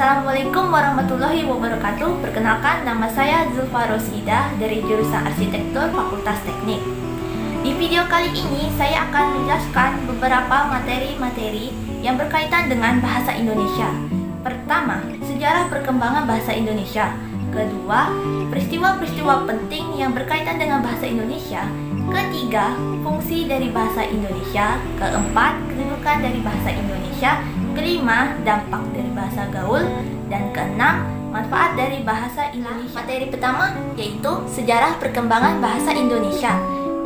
Assalamualaikum warahmatullahi wabarakatuh. Perkenalkan, nama saya Zulfa Rosidah dari jurusan Arsitektur Fakultas Teknik. Di video kali ini saya akan menjelaskan beberapa materi-materi yang berkaitan dengan bahasa Indonesia. Pertama, sejarah perkembangan bahasa Indonesia. Kedua, peristiwa-peristiwa penting yang berkaitan dengan bahasa Indonesia. Ketiga, fungsi dari bahasa Indonesia. Keempat, kedudukan dari bahasa Indonesia. Kelima, dampak dari bahasa gaul. Dan keenam, manfaat dari bahasa Indonesia. Materi pertama yaitu sejarah perkembangan bahasa Indonesia.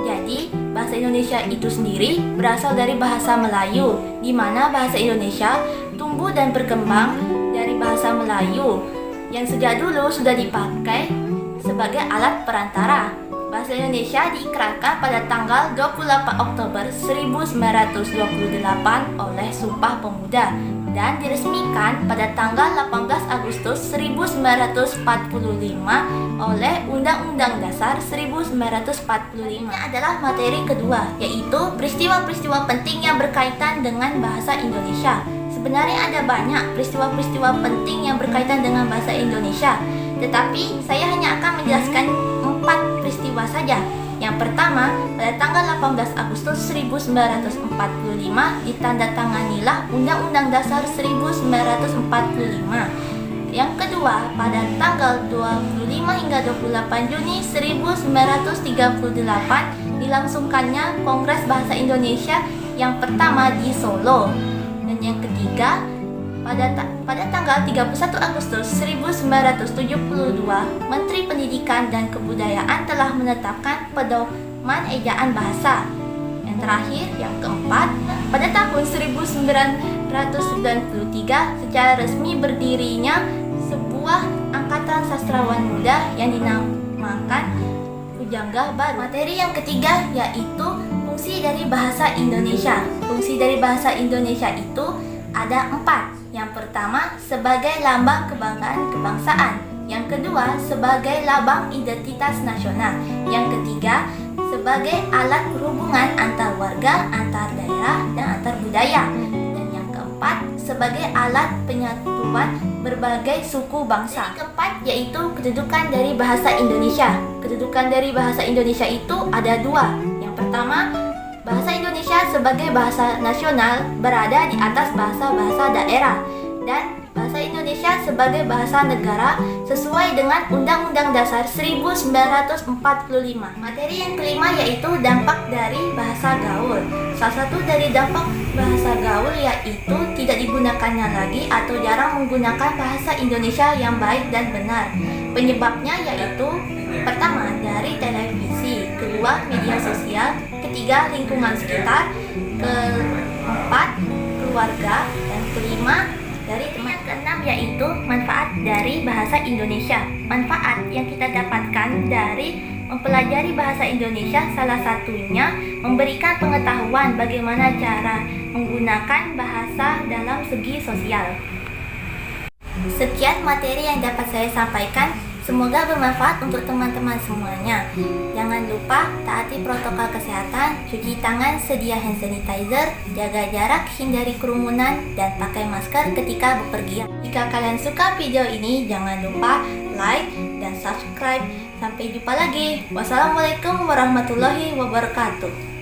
Jadi, bahasa Indonesia itu sendiri berasal dari bahasa Melayu, di mana bahasa Indonesia tumbuh dan berkembang dari bahasa Melayu yang sejak dulu sudah dipakai sebagai alat perantara. Bahasa Indonesia diikrarkan pada tanggal 28 Oktober 1928 oleh Sumpah Pemuda dan diresmikan pada tanggal 18 Agustus 1945 oleh Undang-Undang Dasar 1945. Ini adalah materi kedua, yaitu peristiwa-peristiwa penting yang berkaitan dengan bahasa Indonesia. Sebenarnya ada banyak peristiwa-peristiwa penting yang berkaitan dengan bahasa Indonesia, tetapi saya hanya akan menjelaskan 4 peristiwa saja. Yang pertama, pada tanggal 18 Agustus 1945 ditandatanganilah Undang-Undang Dasar 1945. Yang kedua, pada tanggal 25 hingga 28 Juni 1938 dilangsungkannya Kongres Bahasa Indonesia yang pertama di Solo. Dan yang ketiga, pada tanggal 31 Agustus 1972, Menteri Pendidikan dan Kebudayaan telah menetapkan pedoman ejaan bahasa. Yang terakhir, yang keempat, pada tahun 1993 secara resmi berdirinya sebuah angkatan sastrawan muda yang dinamakan Pujangga Baru. Materi yang ketiga yaitu fungsi dari bahasa Indonesia. Fungsi dari bahasa Indonesia itu ada 4. Yang pertama, sebagai lambang kebanggaan kebangsaan. Yang kedua, sebagai lambang identitas nasional. Yang ketiga, sebagai alat perhubungan antar warga, antar daerah, dan antar budaya. Dan yang keempat, sebagai alat penyatuan berbagai suku bangsa. Yang keempat yaitu kedudukan dari bahasa Indonesia. Kedudukan dari bahasa Indonesia itu ada 2. Yang pertama, bahasa Indonesia sebagai bahasa nasional berada di atas bahasa-bahasa daerah, dan bahasa Indonesia sebagai bahasa negara sesuai dengan Undang-Undang Dasar 1945. Materi yang kelima yaitu dampak dari bahasa gaul. Salah satu dari dampak bahasa gaul yaitu tidak digunakannya lagi atau jarang menggunakan bahasa Indonesia yang baik dan benar. Penyebabnya yaitu pertama, dari televisi, kedua, media sosial, ketiga, lingkungan sekitar, keempat, keluarga, dan kelima, dari teman. Yang keenam yaitu manfaat dari bahasa Indonesia. Manfaat yang kita dapatkan dari mempelajari bahasa Indonesia salah satunya memberikan pengetahuan bagaimana cara menggunakan bahasa dalam segi sosial. Sekian materi yang dapat saya sampaikan. Semoga bermanfaat untuk teman-teman semuanya. Jangan lupa taati protokol kesehatan, cuci tangan, sedia hand sanitizer, jaga jarak, hindari kerumunan, dan pakai masker ketika bepergian. Jika kalian suka video ini, jangan lupa like dan subscribe. Sampai jumpa lagi. Wassalamualaikum warahmatullahi wabarakatuh.